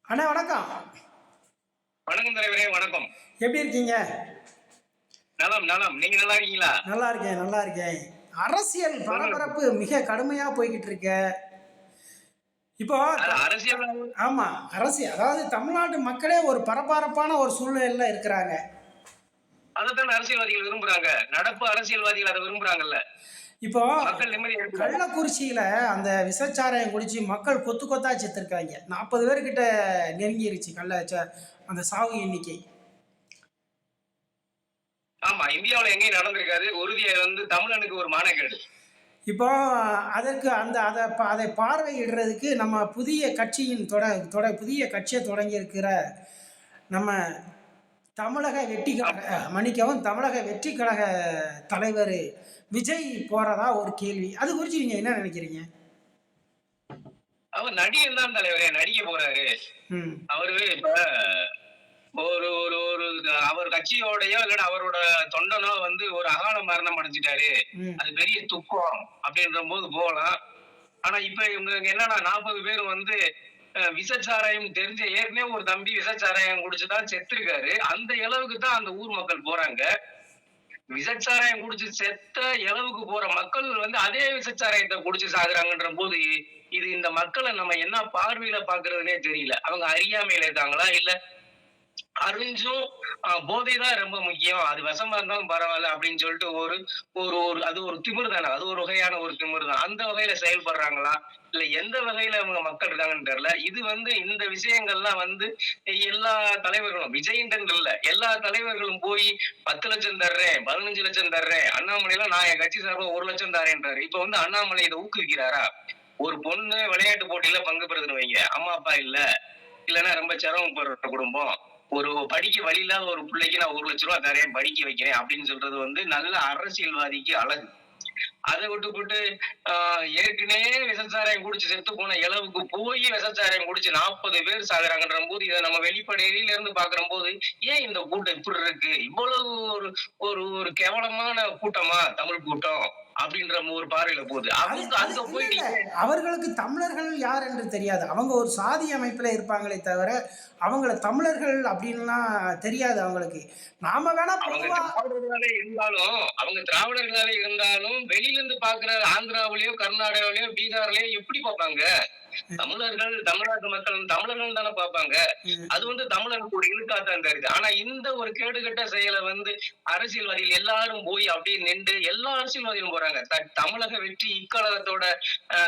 அண்ணா வணக்கம். வணக்கம் தலைவரே, வணக்கம். எப்படி இருக்கீங்க? நலம் நலம். நீங்க நல்லா இருக்கீங்களா? நல்லா இருக்கேன், நல்லா இருக்கேன். அரசியல் சொல்லுங்க. பரபரப்பு மிக கடுமையா போய்க்கிட்டு இருக்கு. இப்போ அது அரசியல். ஆமா, அரசியல் அதாவது தமிழ்நாட்டு மக்களே ஒரு பரபரப்பான ஒரு சூழ்நிலையில இருக்கிறாங்க. அதைத்தான் அரசியல்வாதிகள் விரும்புறாங்க. நடப்பு அரசியல்வாதிகள் அதை விரும்புறாங்கல்ல. இப்போ மக்கள் நிம்மதி இருக்கணும். கள்ளக்குறிச்சியில அந்த விஷச்சாராயம் குடிச்சு மக்கள் கொத்து கொத்தா செத்துருக்காங்க. 40 பேர்கிட்ட நெருங்கிருச்சு அந்த சாவு எண்ணிக்கை. ஆமா, இந்தியாவுல எங்கேயும் நடந்திருக்காது. உறுதியை தமிழனுக்கு ஒரு மானக்கேடு. இப்போ அதற்கு அந்த அதை பார்வையிடுறதுக்கு நம்ம புதிய கட்சியின் புதிய கட்சியை தொடங்கி இருக்கிற நம்ம தமிழக வெற்றி கழக மன்னிக்கவும் தமிழக வெற்றி கழக தலைவர் விஜய் போறதா ஒரு கேள்வி. அது குறித்து நீங்க என்ன நினைக்கிறீங்க? அவர் நடிகர் தான் தலைவரே, நடிக்க போறாரு. அவரு இப்ப ஒரு ஒரு ஒரு அவர் கட்சியோடயோ இல்ல அவரோட தொண்டனோ ஒரு அகால மரணம் அடைஞ்சிட்டாரு, அது பெரிய துக்கம் அப்படின்ற போது போகலாம். ஆனா இப்ப இவங்க என்னன்னா 40 பேர் விஷச்சாராயம் தெரிஞ்ச ஏற்கனவே ஒரு தம்பி விஷச்சாராயம் குடிச்சுதான் செத்துருக்காரு. அந்த அளவுக்கு தான் அந்த ஊர் மக்கள் போறாங்க. விஷச்சாராயம் குடிச்சு செத்த அளவுக்கு போற மக்கள் அதே விஷச்சாராயத்தை குடிச்சு சாகுறாங்கன்ற போது இது இந்த மக்களை நம்ம என்ன பார்வையில பாக்குறதுனே தெரியல. அவங்க அறியாமையில இருக்காங்களா, இல்ல அறிஞ்சும் போதைதான் ரொம்ப முக்கியம், அது விஷமா இருந்தாலும் பரவாயில்ல அப்படின்னு சொல்லிட்டு ஒரு ஒரு ஒரு அது ஒரு திமிர் தானே, அது ஒரு வகையான ஒரு திமிர் தான். அந்த வகையில செயல்படுறாங்களா, இல்ல எந்த வகையில அவங்க மக்கள் இருக்காங்கன்னு தெரியல. இது இந்த விஷயங்கள்லாம் எல்லா தலைவர்களும் விஜயன்றது இல்ல, எல்லா தலைவர்களும் போய் 10 லட்சம் தர்றேன், 15 லட்சம் தர்றேன், அண்ணாமலை எல்லாம் நான் என் கட்சி சார்பா 1 லட்சம் தரேன்றாரு. இப்ப அண்ணாமலை இதை ஊக்குவிக்கிறாரா? ஒரு பொண்ணு விளையாட்டு போட்டியில பங்கு பெறுதுன்னு வைங்க, அம்மா அப்பா இல்லைன்னா ரொம்ப சிரமப்படுற குடும்பம், ஒரு படிக்க வழி இல்லாத ஒரு பிள்ளைக்கு நான் 1 லட்சம் ரூபாய் தரேன் படிக்க வைக்கிறேன் அப்படின்னு சொல்றது நல்ல அரசியல்வாதிக்கு அழகு. அதை விட்டு ஏற்கனவே விஷச்சாராயம் குடிச்சு செத்து போன அளவுக்கு போய் விஷச்சாராயம் குடிச்சு 40 பேர் சாகுறாங்கன்ற போது இதை நம்ம வெளிப்படையில இருந்து பாக்குற போது ஏன் இந்த கூட்டம் இப்படி இருக்கு, இவ்வளவு ஒரு ஒரு ஒரு கேவலமான கூட்டமா தமிழ் கூட்டம் அப்படின்ற ஒரு பார்வையில போகுது. அங்க போயிட்டு அவர்களுக்கு தமிழர்கள் யார் என்று தெரியாது. அவங்க ஒரு சாதி அமைப்புல இருப்பாங்களே தவிர அவங்கள தமிழர்கள் அப்படின்லாம் தெரியாது அவங்களுக்கு. நாம வேணா அவங்க திராவிடர்களாவே இருந்தாலும் வெளியில இருந்து பாக்குற ஆந்திராவிலயோ கர்நாடகாவிலயோ பீகார்லயோ எப்படி பார்ப்பாங்க? தமிழர்கள் தமிழ்நாட்டு மக்கள் தமிழர்கள் தானே பார்ப்பாங்க. அது தமிழருக்கு ஒரு இழுக்காத்தான் தெரியுது. ஆனா இந்த ஒரு கேடுகட்ட செயலை அரசியல்வாதிகள் எல்லாரும் போய் அப்படியே நின்று எல்லா அரசியல்வாதிகளும் போறாங்க. தமிழக வெற்றி இக்கழகத்தோட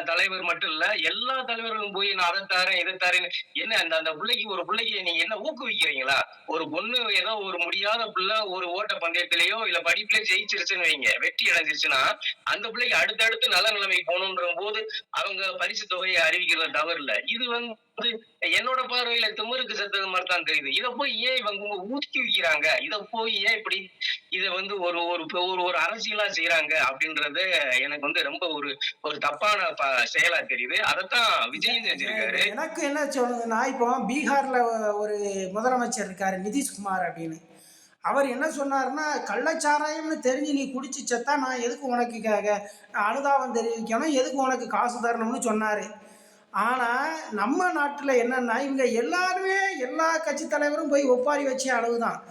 தலைவர் மட்டும் இல்ல, எல்லா தலைவர்களும் போய் நான் அதை தரேன் இதை தரேன். என்ன அந்த பிள்ளைக்கு ஒரு பிள்ளைக்கு நீங்க என்ன ஊக்குவிக்கிறீங்களா? ஒரு பொண்ணு ஏதோ ஒரு முடியாத பிள்ளை ஒரு ஓட்ட பந்தயத்திலேயோ இல்ல படிப்புலயே ஜெயிச்சிருச்சுன்னு வைங்க, வெற்றி அடைஞ்சிருச்சுன்னா அந்த பிள்ளைக்கு அடுத்தடுத்து நல்ல நிலைமைக்கு போகணுன்ற போது அவங்க பரிசு தொகையை அறிவிக்கிறது தவறு இல்ல. இது என்னோட பார்வையில திமிருக்கு செத்தது மாதிரி தான் தெரியுது. இதை போய் ஏன் இவங்க ஊக்கி வைக்கிறாங்க, இதை போய் ஏன் இப்படி இதை ஒரு ஒரு ஒரு அரசியலா செய்யறாங்க அப்படின்றது எனக்கு ரொம்ப ஒரு ஒரு தப்பான செயலா தெரியுது. அதைத்தான் விஜயும் செஞ்சிருக்காரு. எனக்கு என்ன சொல்லுதுன்னா, இப்போ பீகார்ல ஒரு முதலமைச்சர் இருக்காரு நிதிஷ்குமார் அப்படின்னு. அவர் என்ன சொன்னாருன்னா, கள்ளச்சாராயம்னு தெரிஞ்சு நீ குடிச்சு செத்தா நான் எதுக்கு உனக்கு அனுதாபம் தெரிவிக்கணும், எதுக்கு உனக்கு காசு தரணும்னு சொன்னாரு. ஆனா நம்ம நாட்டுல என்னன்னா, இவங்க எல்லாருமே எல்லா கட்சி தலைவரும் போய் ஒப்பாரி வச்சு அழுகுதான்.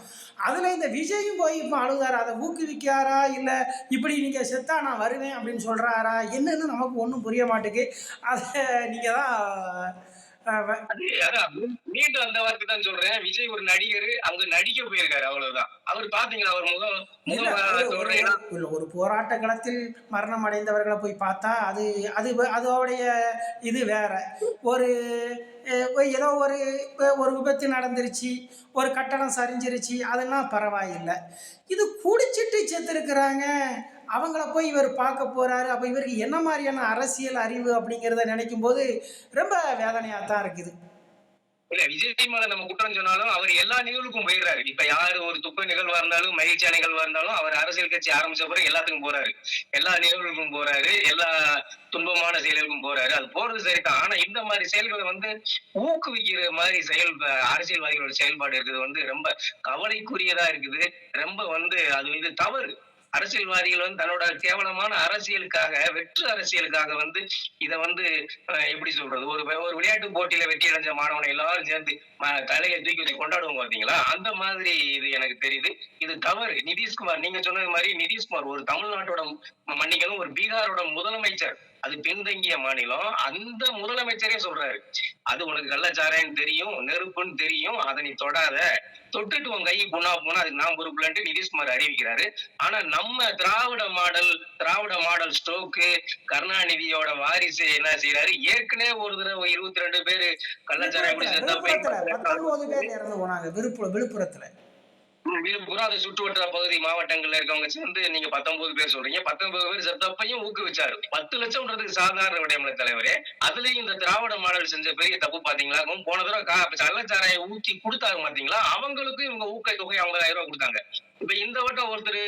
அதுல இந்த விஜயும் போய் இப்போ அழுகுறாரு. அதை ஊக்குவிக்காரா, இல்ல இப்படி நீங்க செத்தா நான் வருவேன் அப்படின்னு சொல்றாரா, என்னன்னு நமக்கு ஒன்றும் புரிய மாட்டேங்குது. அதை நீங்க தான் மீண்டும் அந்த வார்த்தை தான் சொல்றேன். விஜய் ஒரு நடிகர், அவங்க நடிக்க போயிருக்காரு, அவ்வளவுதான். அவர் பாத்தீங்களா அவர் ஒரு போராட்ட களத்தில் மரணம் அடைந்தவர்களை போய் பார்த்தா அது அது அதோடைய இது வேற. ஒரு ஏதோ ஒரு ஒரு விபத்து நடந்துருச்சு, ஒரு கட்டடம் சரிஞ்சிருச்சு, அதெல்லாம் பரவாயில்லை. இது குடிச்சிட்டு செத்துருக்குறாங்க, அவங்கள போய் இவர் பார்க்க போறாரு. அப்போ இவருக்கு என்ன மாதிரியான அரசியல் அறிவு அப்படிங்கிறத நினைக்கும் போது ரொம்ப வேதனையாக தான் இருக்குது. இல்ல, விஜய் மேல நம்ம குற்றம் சொன்னாலும் அவர் எல்லா நிகழ்வுக்கும் போயிடுறாரு. இப்ப யாரு ஒரு துக்க நிகழ்வா இருந்தாலும் மகிழ்ச்சியா நிகழ்வா இருந்தாலும் அவர் அரசியல் கட்சி ஆரம்பிச்ச பிறகு எல்லாத்துக்கும் போறாரு, எல்லா நிகழ்வுக்கும் போறாரு, எல்லா துன்பமான செயல்களுக்கும் போறாரு. அது போறது சரிதான். ஆனா இந்த மாதிரி செயல்களை ஊக்குவிக்கிற மாதிரி அரசியல்வாதிகளோட செயல்பாடு இருக்குது ரொம்ப கவலைக்குரியதா இருக்குது. ரொம்ப அது தவறு. அரசியல்வாதிகள் வந்து தன்னோட கேவலமான அரசியலுக்காக, வெற்று அரசியலுக்காக வந்து இத வந்து எப்படி சொல்றது? ஒரு விளையாட்டு போட்டியில வெற்றி அடைஞ்ச மாணவனை எல்லாரும் சேர்ந்து தலையில தூக்கி வச்சு கொண்டாடுவோம் பார்த்தீங்களா? அந்த மாதிரி இது எனக்கு தெரியுது. இது தவறு. நிதிஷ்குமார் நீங்க சொன்னது மாரி நிதிஷ்குமார் ஒரு தமிழ்நாட்டோட மன்னிக்கணும் ஒரு பீகாரோட முதலமைச்சர். அது பின்தங்கிய மாநிலம். அந்த முதலமைச்சரே சொல்றாரு. அது உனக்கு கள்ளச்சாராயம்ன்னு தெரியும், நெருப்புன்னு தெரியும். அத நீ தொடாத. தொட்டுட்டு உன் கை புண்ணா போனா அதுக்கு நான் பொறுப்பில்லன்ட்டு நிதிஷ்குமார் அறிவிக்கிறாரு. ஆனா நம்ம திராவிட மாடல் ஸ்ட்ரோக்கு கருணாநிதியோட வாரிசு என்ன செய்யறாரு? ஏற்கனவே ஒரு தடவ 22 பேரு கள்ளச்சாராயம் குடிச்சு விழுப்புரத்துல 19 பேர் இறந்து போனாங்க. விழுப்புரத்துல. விழுப்புரம் அதை சுற்றுவட்டார பகுதி மாவட்டங்கள்ல இருக்கவங்க சேர்ந்து நீங்க 19 பேர் சொல்றீங்க. 19 பேர் செத்தப்பையும் ஊக்குவிச்சாரு. 10 லட்சம்ன்றது சாதாரண விடயம்ல தலைவரே. அதுலயும் இந்த திராவிட மாடல் செஞ்ச பெரிய தப்பு பாத்தீங்களா? போன தடவை கள்ளச்சாராயம் ஊத்தி குடுத்தாங்க பாத்தீங்களா? அவங்களுக்கும் இவங்க ஊக்கத்தொகை 50,000 குடுத்தாங்க. இப்ப இந்த வட்டம் ஒருத்தர்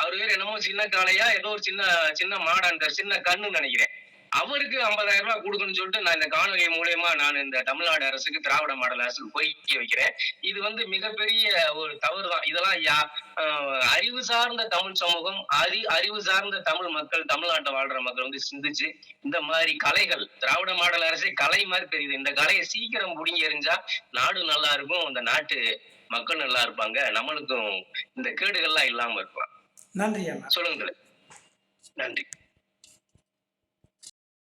அவரு பேர் என்னமோ சின்ன காளையா ஏதோ ஒரு சின்ன சின்ன மாடான்றார், சின்ன கண்ணுன்னு நினைக்கிறேன். அவருக்கு 50,000 குடுக்கணும்னு சொல்லிட்டு நான் இந்த காணொலி மூலியமா நான் இந்த தமிழ்நாடு அரசுக்கு திராவிட மாடல் அரசுக்கு கோரிக்கை வைக்கிறேன். இது வந்து மிகப்பெரிய ஒரு தவறுதான். இதெல்லாம் அறிவு சார்ந்த தமிழ் சமூகம், அறிவு சார்ந்த தமிழ் மக்கள், தமிழ்நாட்டை வாழ்ற மக்கள் வந்து சிந்திச்சு இந்த மாதிரி கலைகள் திராவிட மாடல் அரசே கலை மாதிரி தெரியுது. இந்த கலையை சீக்கிரம் புடுங்கி எறிஞ்சா நாடு நல்லா இருக்கும், இந்த நாட்டு மக்கள் நல்லா இருப்பாங்க, நம்மளுக்கும் இந்த கேடுகள்லாம் இல்லாம இருக்கலாம். நன்றி அண்ணா. சொல்லுங்க. நன்றி.